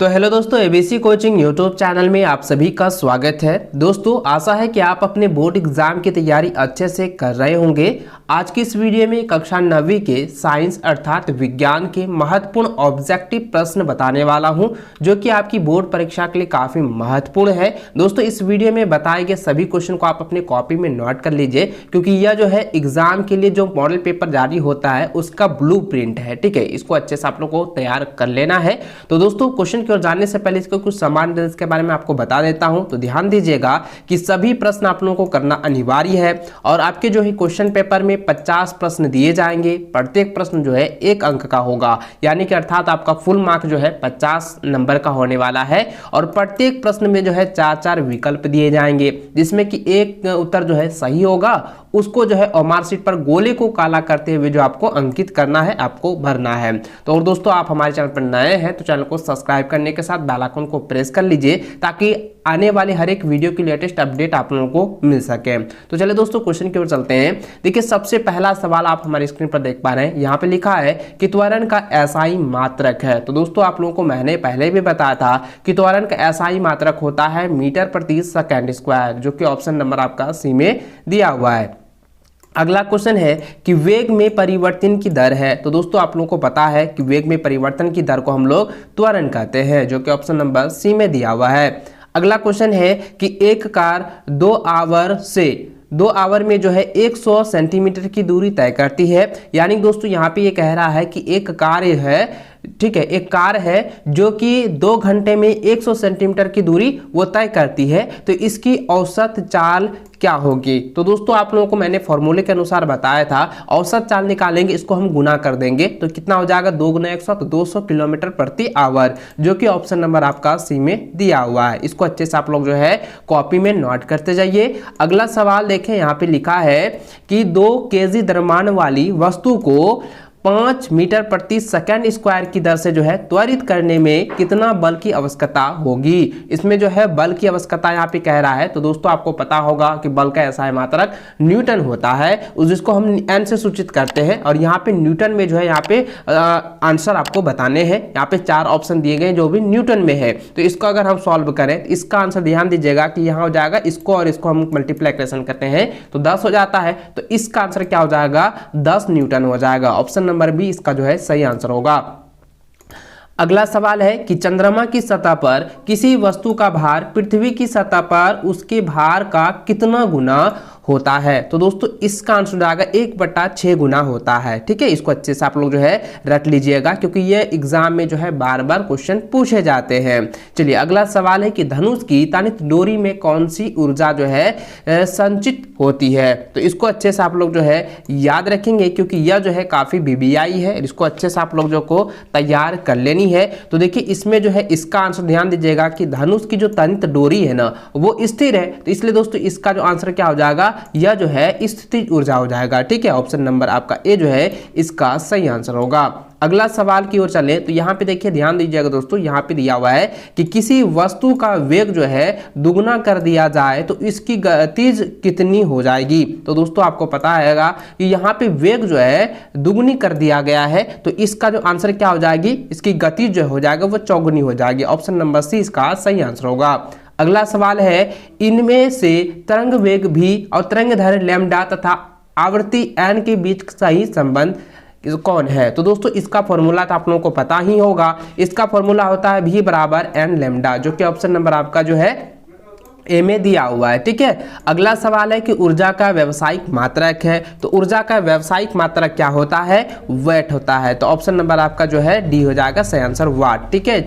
तो हेलो दोस्तों, ABC coaching YouTube channel में आप सभी का स्वागत है। दोस्तों, आशा है कि आप अपने बोर्ड एग्जाम की तैयारी अच्छे से कर रहे होंगे। आज की इस वीडियो में कक्षा 9वीं के साइंस अर्थात विज्ञान के महत्वपूर्ण ऑब्जेक्टिव प्रश्न बताने वाला हूं, जो कि आपकी बोर्ड परीक्षा के लिए काफी महत्वपूर्ण है। दोस्तों, इस वीडियो में बताए गए सभी क्वेश्चन को आप अपने कॉपी में नोट कर लीजिए, क्योंकि यह जो है एग्जाम के लिए जो मॉडल पेपर जारी होता है उसका ब्लूप्रिंट है। ठीक है, इसको अच्छे से आप लोग को तैयार कर लेना है। तो दोस्तों, क्वेश्चन की ओर जानने से पहले इसको कुछ सामान्य के बारे में आपको बता देता हूं। तो ध्यान दीजिएगा कि सभी प्रश्न आप लोगों को करना अनिवार्य है और आपके जो है क्वेश्चन पेपर में 50 प्रश्न दिए जाएंगे। प्रत्येक प्रश्न जो है 1 अंक का होगा, यानी कि अर्थात आपका फुल मार्क जो है 50 नंबर का होने वाला है। और प्रत्येक प्रश्न में जो है 4-4 विकल्प दिए जाएंगे, जिसमें कि एक उत्तर जो है सही होगा, उसको जो है मार्कशीट पर गोले को काला करते हुए जो आपको अंकित करना है, आपको भरना है। तो और दोस्तों, आप हमारे चैनल पर नए हैं तो चैनल को सब्सक्राइब करने के साथ बेल आइकन को प्रेस कर लीजिए, ताकि आने वाले हर एक वीडियो की लेटेस्ट अपडेट आप लोगों को मिल सके। तो चलिए दोस्तों, क्वेश्चन की ओर चलते हैं। देखिए, सबसे पहला सवाल आप हमारी स्क्रीन पर देख पा रहे हैं। यहाँ पे लिखा है कि त्वरण का एसआई मात्रक है। तो दोस्तों, आप लोगों को मैंने पहले भी बताया था कि त्वरण का एसआई मात्रक होता है मीटर प्रति सेकंड स्क्वायर, जो कि ऑप्शन नंबर आपका सी में दिया हुआ है। अगला क्वेश्चन है कि वेग में परिवर्तन की दर है। तो दोस्तों, आप लोगों को पता है कि वेग में परिवर्तन की दर को हम लोग त्वरण कहते हैं, जो कि ऑप्शन नंबर सी में दिया हुआ है। अगला क्वेश्चन है कि एक कार 2 आवर में जो है 100 सेंटीमीटर की दूरी तय करती है। यानी दोस्तों, यहाँ पे ये कह रहा है कि एक कार है, ठीक है, एक कार है जो कि 2 घंटे में 100 सेंटीमीटर की दूरी वो तय करती है। तो इसकी औसत चाल क्या होगी? तो दोस्तों, आप लोगों को मैंने फॉर्मूले के अनुसार बताया था, औसत चाल निकालेंगे, इसको हम गुना कर देंगे तो कितना हो जाएगा, 2 गुना 100 तो 200 किलोमीटर प्रति आवर, जो कि ऑप्शन नंबर आपका सी में दिया हुआ है। इसको अच्छे से आप लोग जो है कॉपी में नोट करते जाइए। अगला सवाल देखें, यहाँ पे लिखा है कि 2 केजी द्रव्यमान वाली वस्तु को 5 मीटर प्रति सेकंड स्क्वायर की दर से जो है त्वरित करने में कितना बल की आवश्यकता होगी? इसमें जो है बल की आवश्यकता यहाँ पे कह रहा है। तो दोस्तों, आपको पता होगा कि बल का एसआई मात्रक न्यूटन होता है, जिसको हम एन से सूचित करते हैं। और यहाँ पे न्यूटन में जो है यहाँ पे आंसर आपको बताने हैं। यहाँ पे 4 ऑप्शन दिए गए जो भी न्यूटन में है। तो इसको अगर हम सॉल्व करें तो इसका आंसर ध्यान दीजिएगा कि यहाँ हो जाएगा, इसको और इसको हम मल्टीप्लीकेशन करते हैं तो 10 हो जाता है। तो इसका आंसर क्या हो जाएगा, 10 न्यूटन हो जाएगा। ऑप्शन नंबर बी इसका जो है सही आंसर होगा। अगला सवाल है कि चंद्रमा की सतह पर किसी वस्तु का भार पृथ्वी की सतह पर उसके भार का कितना गुना होता है? तो दोस्तों, इसका आंसर जाएगा 1/6 गुना होता है। ठीक है, इसको अच्छे से आप लोग जो है रट लीजिएगा, क्योंकि ये एग्जाम में जो है बार बार क्वेश्चन पूछे जाते हैं। चलिए, अगला सवाल है कि धनुष की तनित डोरी में कौन सी ऊर्जा जो है संचित होती है? तो इसको अच्छे से आप लोग जो है याद रखेंगे, क्योंकि यह जो है काफी बीबीआई है। इसको अच्छे से आप लोग जो को तैयार कर लेनी है। तो देखिए, इसमें जो है इसका आंसर ध्यान दीजिएगा कि धनुष की जो तनित डोरी है ना, वो स्थिर है। तो इसलिए दोस्तों, इसका जो आंसर क्या हो जाएगा, यह जो है स्थितिज ऊर्जा हो जाएगा। ठीक है, ऑप्शन नंबर आपका ए जो है इसका सही आंसर होगा। अगला सवाल की ओर चले तो यहाँ पे देखिए, ध्यान दीजिएगा दोस्तों, यहाँ पे दिया हुआ है कि किसी वस्तु का वेग जो है दुगना कर दिया जाए तो इसकी गतिज कितनी हो जाएगी? तो दोस्तों, आपको पता है कि यहाँ पे वेग जो है दुगनी कर दिया गया है, तो इसका जो आंसर क्या हो जाएगी, इसकी गति जो हो जाएगा वो चौगुनी हो जाएगी। ऑप्शन नंबर सी इसका सही आंसर होगा। अगला सवाल है, इनमें से तरंग वेग भी और तरंगदैर्घ्य लैम्डा तथा आवृत्ति एन के बीच सही संबंध कौन है? तो दोस्तों, इसका फॉर्मूला तो आप लोगों को पता ही होगा। इसका फॉर्मूला होता है v बराबर एन लैम्डा, जो कि ऑप्शन नंबर आपका जो है ए में दिया हुआ है। ठीक है, अगला सवाल है कि ऊर्जा का व्यावसायिक मात्रक है। तो ऊर्जा का व्यावसायिक मात्रक क्या होता है, वैट होता है। तो ऑप्शन नंबर आपका जो है डी हो जाएगा सही आंसर, वाट। ठीक है,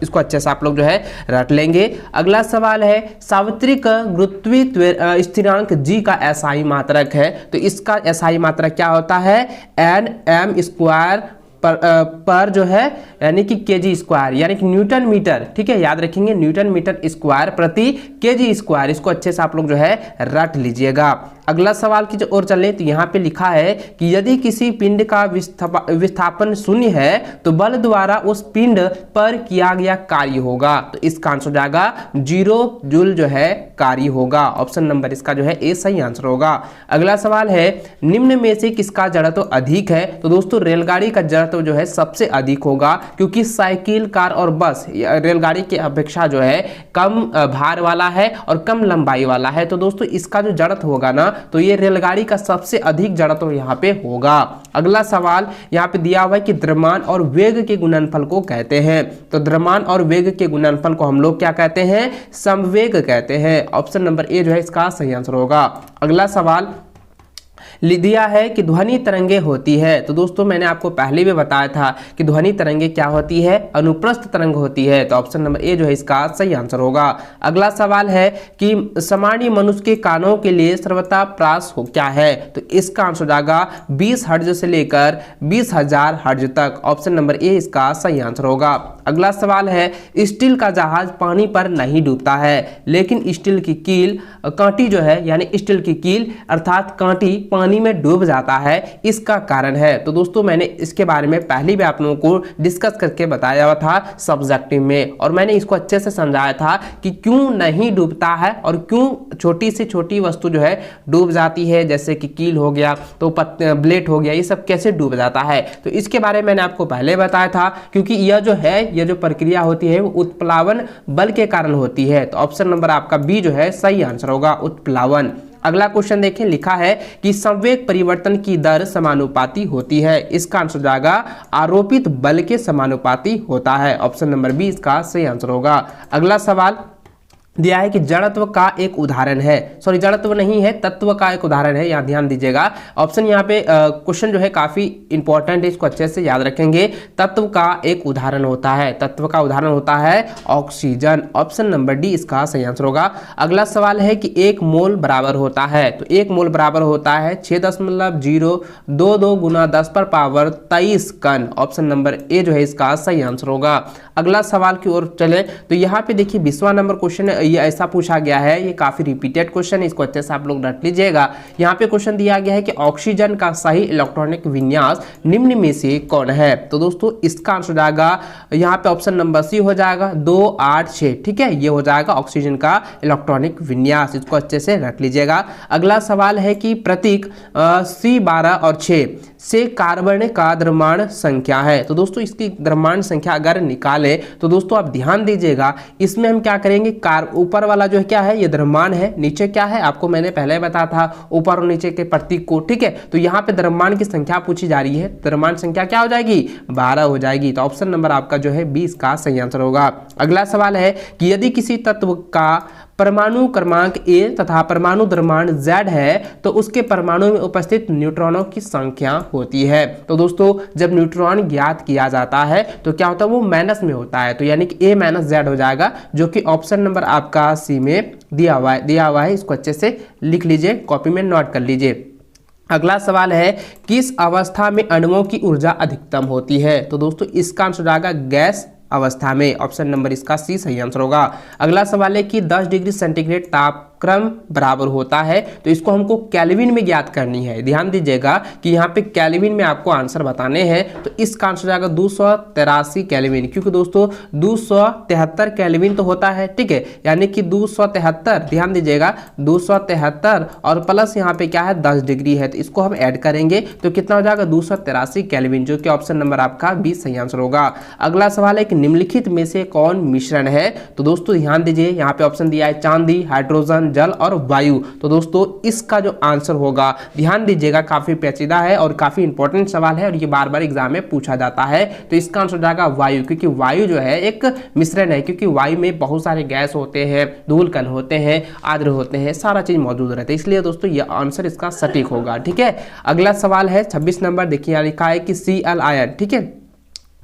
इसको अच्छे से आप लोग जो है रट लेंगे। अगला सवाल है, सार्वत्रिक गुरुत्वीय स्थिरांक जी का एसआई मात्रक है। तो इसका एसआई मात्रक क्या होता है, एन एम स्क्वायर पर जो है, यानी कि केजी स्क्वायर, यानी कि न्यूटन मीटर। ठीक है, याद रखेंगे, न्यूटन मीटर स्क्वायर प्रति केजी स्क्वायर। इसको अच्छे से आप लोग जो है रट लीजिएगा। अगला सवाल की ओर चलें तो यहाँ पे लिखा है कि यदि किसी पिंड का विस्थापन शून्य है तो बल द्वारा उस पिंड पर किया गया कार्य होगा। तो इसका आंसर हो जाएगा 0 जूल जो है कार्य होगा। ऑप्शन नंबर इसका जो है ए सही आंसर होगा। अगला सवाल है निम्न में से किसका जड़त्व अधिक है। तो दोस्तों रेलगाड़ी का जड़त्व जो है सबसे अधिक होगा, क्योंकि साइकिल, कार और बस रेलगाड़ी की अपेक्षा जो है कम भार वाला है और कम लंबाई वाला है। तो दोस्तों इसका जो जड़त्व होगा ना, तो ये रेलगाड़ी का सबसे अधिक जड़त्व यहाँ पे होगा। अगला सवाल यहाँ पे दिया हुआ है कि द्रव्यमान और वेग के गुणनफल को कहते हैं। तो द्रव्यमान और वेग के गुणनफल को हम लोग क्या कहते हैं, समवेग कहते हैं। ऑप्शन नंबर ए जो है इसका सही आंसर होगा। अगला सवाल दिया है कि ध्वनि तरंगे होती है। तो दोस्तों मैंने आपको पहले भी बताया था कि ध्वनि तरंगे क्या होती है, अनुप्रस्थ तरंग होती है। तो ऑप्शन नंबर ए जो है इसका सही आंसर होगा। अगला सवाल है कि सामान्य मनुष्य के कानों के लिए सर्वथा प्रास क्या है। तो इसका आंसर हो जाएगा 20 हर्ट्ज से लेकर 20,000 हर्ट्ज तक। ऑप्शन नंबर ए इसका सही आंसर होगा। अगला सवाल है स्टील का जहाज पानी पर नहीं डूबता है, लेकिन स्टील की कील कांटी जो है, यानी स्टील की कील अर्थात कांटी पानी में डूब जाता है, इसका कारण है। तो दोस्तों मैंने इसके बारे में पहले भी आप लोगों को डिस्कस करके बताया हुआ था सब्जेक्टिव में, और मैंने इसको अच्छे से समझाया था कि क्यों नहीं डूबता है और क्यों छोटी से छोटी वस्तु जो है डूब जाती है, जैसे कि कील हो गया, तो ब्लेड हो गया, ये सब कैसे डूब जाता है। तो इसके बारे में मैंने आपको पहले बताया था, क्योंकि यह जो है यह जो प्रक्रिया होती है वो उत्प्लावन बल के कारण होती है। तो ऑप्शन नंबर आपका बी जो है सही आंसर होगा, उत्प्लावन। अगला क्वेश्चन देखें, लिखा है कि संवेग परिवर्तन की दर समानुपाती होती है। इसका आंसर जाएगा आरोपित बल के समानुपाती होता है। ऑप्शन नंबर बी इसका सही आंसर होगा। अगला सवाल दिया है कि जड़त्व का एक उदाहरण है, सॉरी जड़त्व नहीं है, तत्व का एक उदाहरण है, यहाँ ध्यान दीजिएगा। ऑप्शन यहाँ पे क्वेश्चन जो है काफी इंपॉर्टेंट है, इसको अच्छे से याद रखेंगे। तत्व का एक उदाहरण होता है, तत्व का उदाहरण होता है ऑक्सीजन। ऑप्शन नंबर डी इसका सही आंसर होगा। अगला सवाल है कि 1 मोल बराबर होता है। तो 1 मोल बराबर होता है 6.022 गुना 10 पर पावर 23 कण। ऑप्शन नंबर ए जो है इसका सही आंसर होगा। अगला सवाल की ओर चले तो यहाँ पे देखिए 20वां नंबर क्वेश्चन ये ऐसा पूछा गया है, ये काफी रिपीटेड क्वेश्चन है, इसको अच्छे से आप लोग रट लीजिएगा। यहाँ पे क्वेश्चन दिया गया है कि ऑक्सीजन का सही इलेक्ट्रॉनिक विन्यास निम्न में से कौन है। तो दोस्तों इसका आंसर हो जाएगा यहाँ पे ऑप्शन नंबर सी हो जाएगा 2, 8, 6। ठीक है, ये हो जाएगा ऑक्सीजन का इलेक्ट्रॉनिक विन्यास, इसको अच्छे से रट लीजिएगा। अगला सवाल है कि प्रतीक C12 और 6 से कार्बन का द्रव्यमान संख्या है। तो दोस्तों इसकी द्रव्यमान संख्या अगर निकाले तो दोस्तों आप ध्यान दीजिएगा, इसमें हम क्या करेंगे, ऊपर वाला जो है क्या है, ये द्रव्यमान है, नीचे क्या है आपको मैंने पहले बताया था ऊपर और नीचे के प्रतीक को। ठीक है, तो यहाँ पे द्रव्यमान की संख्या पूछी जा रही है, द्रव्यमान संख्या क्या हो जाएगी, 12 हो जाएगी। तो ऑप्शन नंबर आपका जो है 20 का सही आंसर होगा। अगला सवाल है कि यदि किसी तत्व का परमाणु क्रमांक A तथा परमाणु द्रव्यमान Z है तो उसके परमाणु में उपस्थित न्यूट्रॉनों की संख्या होती है। तो दोस्तों जब न्यूट्रॉन ज्ञात किया जाता है तो क्या होता है, वो माइनस में होता है, तो यानी कि A - Z हो जाएगा, जो कि ऑप्शन नंबर आपका सी में दिया हुआ है। इसको अच्छे से लिख लीजिए, कॉपी में नोट कर लीजिए। अगला सवाल है किस अवस्था में अणुओं की ऊर्जा अधिकतम होती है। तो दोस्तों इसका आंसर जाएगा गैस अवस्था में। ऑप्शन नंबर इसका सी सही आंसर होगा। अगला सवाल है कि 10 डिग्री सेंटीग्रेड तापक्रम बराबर होता है, तो इसको हमको केल्विन में ज्ञात करनी है। ध्यान दीजिएगा कि यहाँ पे केल्विन में आपको आंसर बताने हैं, तो इसका आंसर जाएगा 283 केल्विन, क्योंकि दोस्तों 273 केल्विन तो होता है। ठीक है, यानी कि 273, ध्यान दीजिएगा 273 और प्लस यहाँ पे क्या है 10 डिग्री है, तो इसको हम ऐड करेंगे तो कितना हो जाएगा 283 केल्विन, जो कि ऑप्शन नंबर आपका 20 सही आंसर होगा। अगला सवाल है कि निम्नलिखित में से कौन मिश्रण है। तो दोस्तों ध्यान दीजिए, यहाँ पे ऑप्शन दिया है चांदी, हाइड्रोजन, जल और वायु। तो दोस्तों इसका जो आंसर होगा, ध्यान दीजिएगा काफी पेचीदा है और काफी इंपॉर्टेंट सवाल है और ये बार बार एग्जाम में पूछा जाता है। तो इसका आंसर जाएगा वायु, क्योंकि वायु जो है एक मिश्रण है, क्योंकि वायु में बहुत सारे गैस होते हैं, धूल कण होते हैं, आद्र होते हैं, सारा चीज मौजूद रहता है, इसलिए दोस्तों ये आंसर इसका सटीक होगा। ठीक है, अगला सवाल है 26 नंबर, देखिए यहाँ लिखा है कि Cl आयन, ठीक है,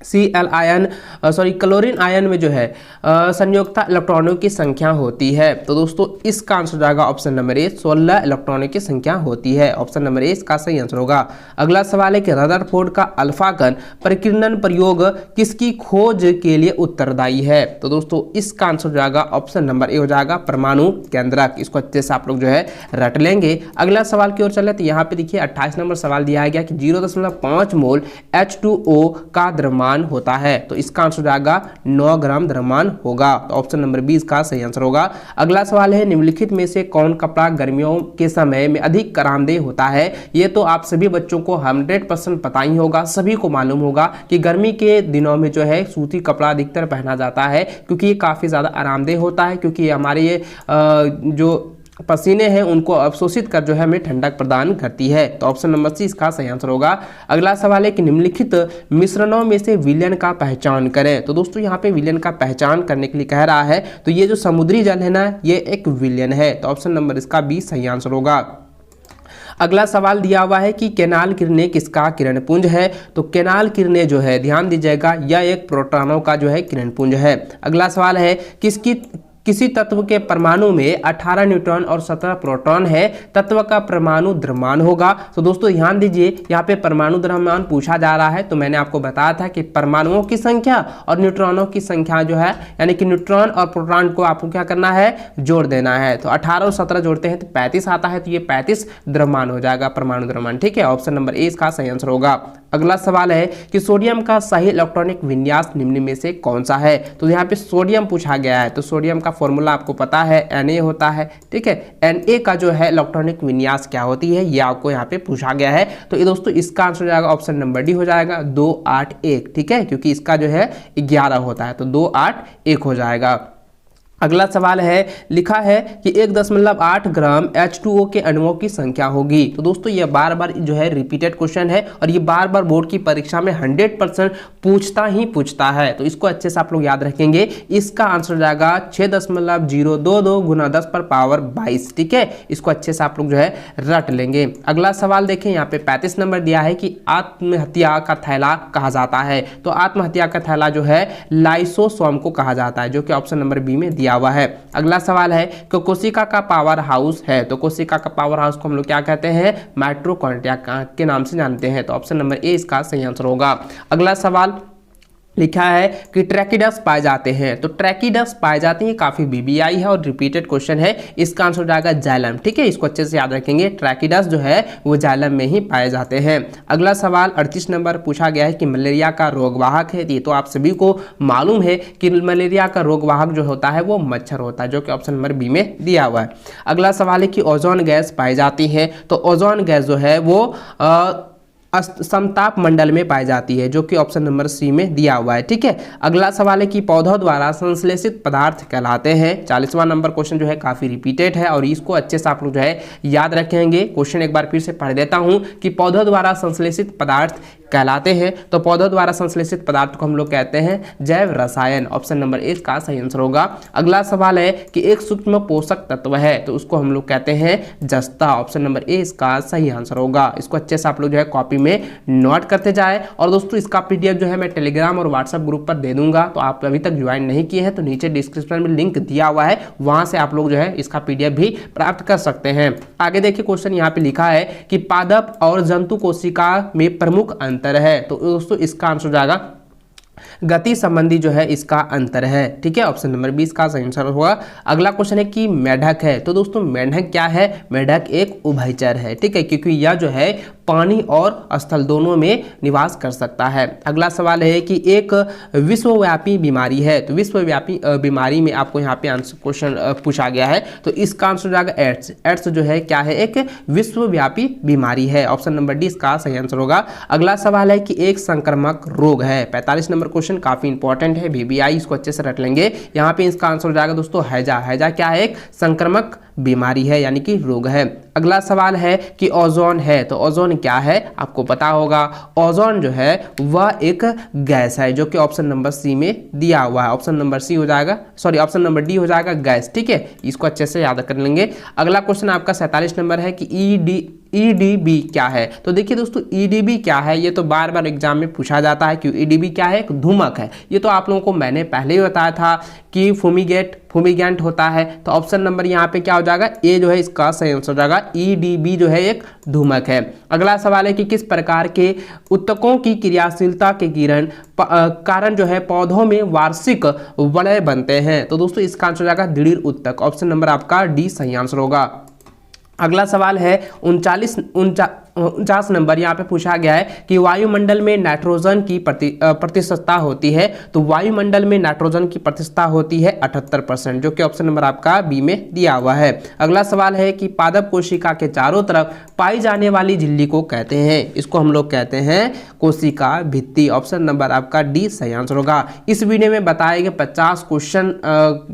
क्लोरीन आयन में जो है संयोजकता इलेक्ट्रॉनों की संख्या होती है। तो दोस्तों इसका आंसर जाएगा ऑप्शन नंबर ए, 16 इलेक्ट्रॉनों की संख्या होती है। ऑप्शन नंबर ए इसका सही आंसर होगा। अगला सवाल है कि रदरफोर्ड का अल्फा कण प्रकीर्णन प्रयोग किसकी खोज के लिए उत्तरदायी है? तो दोस्तों इसका आंसर जाएगा ऑप्शन नंबर ए हो जाएगा, परमाणु केंद्रक। इसको अच्छे से आप लोग जो है रट लेंगे। अगला सवाल की ओर चले तो यहाँ पे देखिए 28 नंबर सवाल दिया गया कि 0.5 मोल H2O का द्रव्यमान होता है। तो इसका आंसर जाएगा 9 ग्राम द्रव्यमान होगा। तो ऑप्शन नंबर बी इसका सही आंसर होगा। अगला सवाल है निम्नलिखित में से कौन कपड़ा गर्मियों के समय में अधिक आरामदेह होता है? ये तो आप सभी बच्चों को 100% पता ही होगा, सभी को मालूम होगा कि गर्मी के दिनों में जो है सूती कपड़ा अधिकतर पहना जाता है, क्योंकि ये काफी ज्यादा आरामदेह होता है, क्योंकि हमारे ये जो पसीने हैं उनको अवशोषित कर जो है हमें ठंडक प्रदान करती है। तो ऑप्शन नंबर सी इसका सही आंसर होगा। अगला सवाल है कि निम्नलिखित मिश्रणों में से विलयन का पहचान करें। तो दोस्तों यहाँ पे विलयन का पहचान करने के लिए कह रहा है, तो ये जो समुद्री जल है ना, ये एक विलयन है। तो ऑप्शन नंबर इसका बी सही आंसर होगा। अगला सवाल दिया हुआ है कि केनाल किरणें किसका किरण पुंज है? तो केनाल किरणें जो है ध्यान दीजिएगा, यह एक प्रोटॉनों का जो है किरण पुंज है। अगला सवाल है किसी तत्व के परमाणु में 18 न्यूट्रॉन और 17 प्रोटॉन है, तत्व का परमाणु द्रव्यमान होगा। तो दोस्तों ध्यान दीजिए, यहाँ पे परमाणु द्रव्यमान पूछा जा रहा है, तो मैंने आपको बताया था कि परमाणुओं की संख्या और न्यूट्रॉनों की संख्या जो है, यानी कि न्यूट्रॉन और प्रोटॉन को आपको क्या करना है, जोड़ देना है। तो 18 और 17 जोड़ते हैं तो 35 आता है, तो ये 35 द्रव्यमान हो जाएगा, परमाणु द्रव्यमान। ठीक है, ऑप्शन नंबर ए इसका सही आंसर होगा। अगला सवाल है कि सोडियम का सही इलेक्ट्रॉनिक विन्यास निम्न में से कौन सा है? तो यहाँ पे सोडियम पूछा गया है, तो सोडियम का फॉर्मूला आपको पता है, Na होता है। ठीक है, Na का जो है इलेक्ट्रॉनिक विन्यास क्या होती है, ये आपको यहाँ पे पूछा गया है। तो ये दोस्तों इसका आंसर हो जाएगा ऑप्शन नंबर डी हो जाएगा, 281। ठीक है, क्योंकि इसका जो है 11 होता है, तो 281 हो जाएगा। अगला सवाल है, लिखा है कि 1.8 ग्राम H2O के अणुओं की संख्या होगी। तो दोस्तों ये बार बार जो है रिपीटेड क्वेश्चन है, और ये बार बार बोर्ड की परीक्षा में 100% पूछता है, तो इसको अच्छे से आप लोग याद रखेंगे। इसका आंसर हो जाएगा 6.022 गुना 10 पर पावर 22। ठीक है, इसको अच्छे से आप लोग जो है रट लेंगे। अगला सवाल देखें, यहाँ पे 35 नंबर दिया है कि आत्महत्या का थैला कहा जाता है। तो आत्महत्या का थैला जो है लाइसोसोम को कहा जाता है, जो कि ऑप्शन नंबर बी में दिया हुआ है। अगला सवाल है कि कोशिका का पावर हाउस है। तो कोशिका का पावर हाउस को हम लोग क्या कहते हैं, माइटोकॉन्ड्रिया के नाम से जानते हैं। तो ऑप्शन नंबर ए इसका सही आंसर होगा। अगला सवाल लिखा है कि ट्रैकिडस पाए जाते हैं। तो ट्रैकिडस पाए जाते हैं, काफी बीबीआई है और रिपीटेड क्वेश्चन है। इसका आंसर हो जाएगा जाइलम। ठीक है, इसको अच्छे से याद रखेंगे, ट्रैकिडस जो है वो जाइलम में ही पाए जाते हैं। अगला सवाल 38 नंबर पूछा गया है कि मलेरिया का रोगवाहक है। ये तो आप सभी को मालूम है कि मलेरिया का रोगवाहक जो होता है वो मच्छर होता है, जो कि ऑप्शन नंबर बी में दिया हुआ है। अगला सवाल है कि ओजोन गैस पाई जाती है। तो ओजोन गैस जो है वो समताप मंडल में पाई जाती है, जो कि ऑप्शन नंबर सी में दिया हुआ है। ठीक है, अगला सवाल है कि पौधों द्वारा संश्लेषित पदार्थ कहलाते हैं। 40वां नंबर क्वेश्चन जो है काफी रिपीटेड है, और इसको अच्छे से आप लोग जो है याद रखेंगे। क्वेश्चन एक बार फिर से पढ़ देता हूं कि पौधों द्वारा संश्लेषित पदार्थ कहलाते हैं। तो पौधों द्वारा संश्लेषित पदार्थ को हम लोग कहते हैं जैव रसायन। ऑप्शन नंबर ए का सही आंसर होगा। अगला सवाल है कि एक सूक्ष्म पोषक तत्व है, तो उसको हम लोग कहते हैं जस्ता। ऑप्शन नंबर ए इसका सही आंसर होगा। इसको अच्छे से आप लोग जो है कॉपी में नोट करते जाए। और दोस्तों इसका पीडीएफ जो है मैं टेलीग्राम और व्हाट्सएप ग्रुप पर दे दूंगा, तो आप अभी तक ज्वाइन नहीं किए हैं तो नीचे डिस्क्रिप्शन में लिंक दिया हुआ है, वहां से आप लोग जो है इसका पीडीएफ भी प्राप्त कर सकते हैं। आगे देखिए क्वेश्चन यहाँ पे लिखा है कि पादप और जंतु कोशिका में प्रमुख अंतर है। तो दोस्तों इसका आंसर हो जाएगा गति संबंधी जो है इसका अंतर है। ठीक है, ऑप्शन नंबर 20 का सही आंसर होगा। अगला क्वेश्चन है कि मेढक है। तो दोस्तों मेढक क्या है, मेढक एक उभयचर है। ठीक है, क्योंकि यह जो है पानी और स्थल दोनों में निवास कर सकता है। अगला सवाल है कि एक विश्वव्यापी बीमारी है। तो विश्वव्यापी बीमारी में आपको यहाँ पे आंसर क्वेश्चन पूछा गया है, तो इसका आंसर हो जाएगा एड्स। एड्स जो है क्या है, एक विश्वव्यापी बीमारी है। ऑप्शन नंबर डी इसका सही आंसर होगा। अगला सवाल है कि एक संक्रामक रोग है। 45 नंबर क्वेश्चन काफी इंपॉर्टेंट है, बीबीआई, इसको अच्छे से रट लेंगे। यहाँ पे इसका आंसर हो जाएगा दोस्तों हैजा। हैजा क्या है, एक संक्रामक बीमारी है, यानी कि रोग है। अगला सवाल है कि ओजोन है। तो ओजोन क्या है, आपको पता होगा। ओजोन जो है वह एक गैस है, जो कि ऑप्शन नंबर सी में दिया हुआ है। ऑप्शन नंबर सी हो जाएगा, सॉरी ऑप्शन नंबर डी हो जाएगा गैस। ठीक है, इसको अच्छे से याद कर लेंगे। अगला क्वेश्चन आपका 47 नंबर है कि ईडीबी क्या है। तो देखिए दोस्तों ईडीबी क्या है, ये तो बार बार एग्जाम में पूछा जाता है कि ईडीबी क्या है, एक धूमक है। ये तो आप लोगों को मैंने पहले ही बताया था कि फुमिगेंट होता है। तो ऑप्शन नंबर यहाँ पे क्या हो जाएगा, ए जो है इसका सही आंसर हो जाएगा। ईडीबी जो है एक धूमक है। अगला सवाल है कि किस प्रकार के उत्तकों की क्रियाशीलता के कारण जो है पौधों में वार्षिक वलय बनते हैं। तो दोस्तों इसका आंसर हो जाएगा दृढ़ उत्तक। ऑप्शन नंबर आपका डी सही आंसर होगा। अगला सवाल है 49 नंबर, यहाँ पे पूछा गया है कि वायुमंडल में नाइट्रोजन की प्रतिशतता होती है। तो वायुमंडल में नाइट्रोजन की प्रतिशतता होती है 78%, जो कि ऑप्शन नंबर आपका बी में दिया हुआ है। अगला सवाल है कि पादप कोशिका के चारों तरफ पाई जाने वाली झिल्ली को कहते हैं, इसको हम लोग कहते हैं कोशिका भित्ति। ऑप्शन नंबर आपका डी सही आंसर होगा। इस वीडियो में बताए गए 50 क्वेश्चन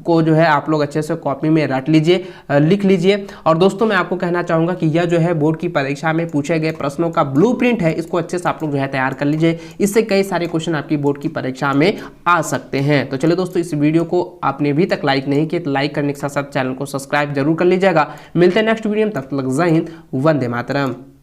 को जो है आप लोग अच्छे से कॉपी में रट लीजिए, लिख लीजिए। और दोस्तों मैं आपको कहना चाहूंगा कि यह जो है बोर्ड की परीक्षा में पूछे गए प्रश्नों का ब्लूप्रिंट है, इसको अच्छे से आप लोग जो है तैयार कर लीजिए। इससे कई सारे क्वेश्चन आपकी बोर्ड की परीक्षा में आ सकते हैं। तो चलिए दोस्तों इस वीडियो को आपने अभी तक लाइक नहीं किया तो लाइक करने के साथ साथ चैनल को सब्सक्राइब जरूर कर लीजिएगा। मिलते हैं नेक्स्ट वीडियो में, तब तक जय हिंद, वंदे मातरम।